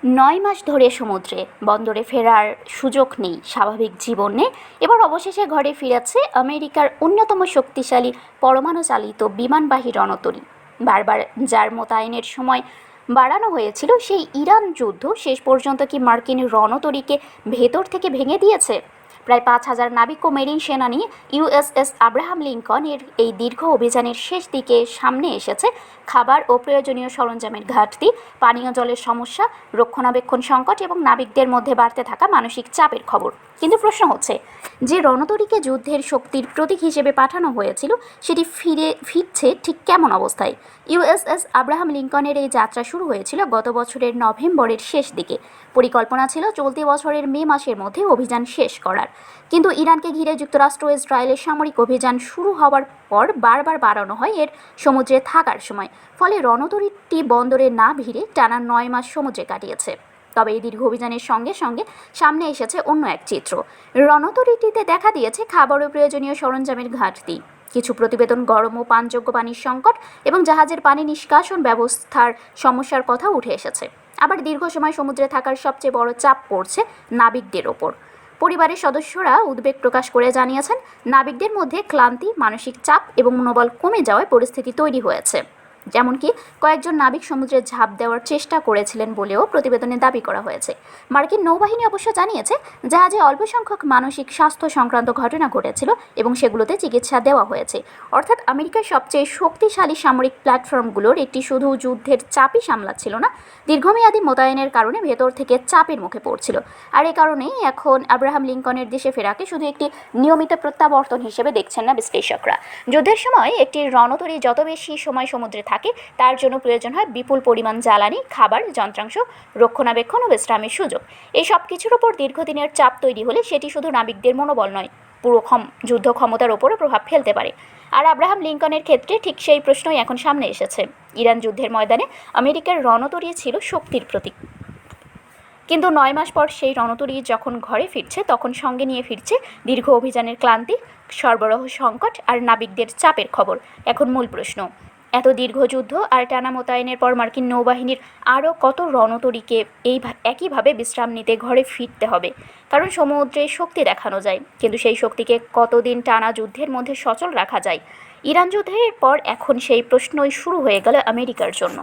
৯ মাস ধরে সমুদ্রে, বন্দরে ফেরার সুযোগ নেই, স্বাভাবিক জীবন নেই। এবার অবশেষে ঘরে ফিরেছে আমেরিকার অন্যতম শক্তিশালী পরমাণু চালিত বিমানবাহী রণতরী। বারবার যার মোতায়েনের সময় বাড়ানো হয়েছিল, সেই ইরান যুদ্ধ শেষ পর্যন্ত কি মার্কিন রণতরীকে ভেতর থেকে ভেঙে দিয়েছে? প্রায় ৫,০০০ নাবিক ও মেরিন সেনা নিয়ে ইউএসএস আব্রাহাম লিঙ্কন এর এই দীর্ঘ অভিযানের শেষ দিকে সামনে এসেছে খাবার ও প্রয়োজনীয় সরঞ্জামের ঘাটতি, পানীয় জলের সমস্যা, রক্ষণাবেক্ষণ সংকট এবং নাবিকদের মধ্যে বাড়তে থাকা মানসিক চাপের খবর। কিন্তু প্রশ্ন হচ্ছে, যে রণতরীকে যুদ্ধের শক্তির প্রতীক হিসেবে পাঠানো হয়েছিল, সেটি ফিরছে ঠিক কেমন অবস্থায়? ইউএসএস আব্রাহাম লিঙ্কনের এই যাত্রা শুরু হয়েছিল গত বছরের নভেম্বরের শেষ দিকে। পরিকল্পনা ছিল চলতি বছরের মে মাসের মধ্যে অভিযান শেষ করার। কিন্তু ইরানকে ঘিরে যুক্তরাষ্ট্র ও ইসরায়েলের সামরিক অভিযান শুরু হওয়ার পর বারবার বাড়ানো হয় এর সমুদ্রে থাকার সময়। ফলে রণতরীটি বন্দরে না ভিড়ে টানা ৯ মাস সমুদ্রে কাটিয়েছে। তবে এই দীর্ঘ অভিযানের সঙ্গে সঙ্গে সামনে এসেছে অন্য এক চিত্র। রণতরীটিতে দেখা দিয়েছে খাবার ও প্রয়োজনীয় সরঞ্জামের ঘাটতি, কিছু প্রতিবেদন গরম ও পানযোগ্য পানির সংকট এবং জাহাজের পানি নিষ্কাশন ব্যবস্থার সমস্যার কথা উঠে এসেছে। আবার দীর্ঘ সময় সমুদ্রে থাকার সবচেয়ে বড় চাপ পড়ছে নাবিকদের ওপর। পরিবারের সদস্যরা উদ্বেগ প্রকাশ করে জানিয়েছেন, নাবিকদের মধ্যে ক্লান্তি, মানসিক চাপ এবং মনোবল কমে যাওয়ায় পরিস্থিতি তৈরি হয়েছে। যেমনকি কয়েকজন নাবিক সমুদ্রে ঝাঁপ দেওয়ার চেষ্টা করেছিলেন বলেও প্রতিবেদনে দাবি করা হয়েছে। মার্কিন নৌবাহিনী অবশ্য জানিয়েছে, জাহাজে অল্প সংখ্যক মানসিক স্বাস্থ্য সংক্রান্ত ঘটনা ঘটেছিল এবং সেগুলোতে চিকিৎসা দেওয়া হয়েছে। অর্থাৎ আমেরিকার সবচেয়ে শক্তিশালী সামরিক প্ল্যাটফর্মগুলোর একটি শুধু যুদ্ধের চাপই সামলাচ্ছিল না, দীর্ঘমেয়াদী মোতায়েনের কারণে ভেতর থেকে চাপের মুখে পড়ছিল। আর এ কারণেই এখন আব্রাহাম লিঙ্কনের দেশে ফেরাকে শুধু একটি নিয়মিত প্রত্যাবর্তন হিসেবে দেখছেন না বিশ্লেষকরা। যুদ্ধের সময় একটি রণতরী যত বেশি সময় সমুদ্রে থাকে, তার জন্য প্রয়োজন হয় বিপুল পরিমাণ জ্বালানি, খাবার, যন্ত্রাংশ, রক্ষণাবেক্ষণ ও বিশ্রামের সুযোগ। এই সব কিছুর ওপর দীর্ঘদিনের চাপ তৈরি হলে সেটি শুধু নাবিকদের মনোবল নয়, পুরো যুদ্ধ ক্ষমতার ওপরও প্রভাব ফেলতে পারে। আর আব্রাহাম লিঙ্কনের ক্ষেত্রে ঠিক সেই প্রশ্নই এখন সামনে এসেছে। ইরান যুদ্ধের ময়দানে আমেরিকার রণতরী ছিল শক্তির প্রতীক, কিন্তু ৯ মাস পর সেই রণতরী যখন ঘরে ফিরছে, তখন সঙ্গে নিয়ে ফিরছে দীর্ঘ অভিযানের ক্লান্তি, সরবরাহ সংকট আর নাবিকদের চাপের খবর। এখন মূল প্রশ্ন, এত দীর্ঘ যুদ্ধ আর টানা মোতায়েনের পর মার্কিন নৌবাহিনীর আরও কত রণতরীকে একইভাবে বিশ্রাম নিতে ঘরে ফিরতে হবে? কারণ সমুদ্রে শক্তি দেখানো যায়, কিন্তু সেই শক্তিকে কতদিন টানা যুদ্ধের মধ্যে সচল রাখা যায়? ইরান যুদ্ধের পর এখন সেই প্রশ্নই শুরু হয়ে গেল আমেরিকার জন্য।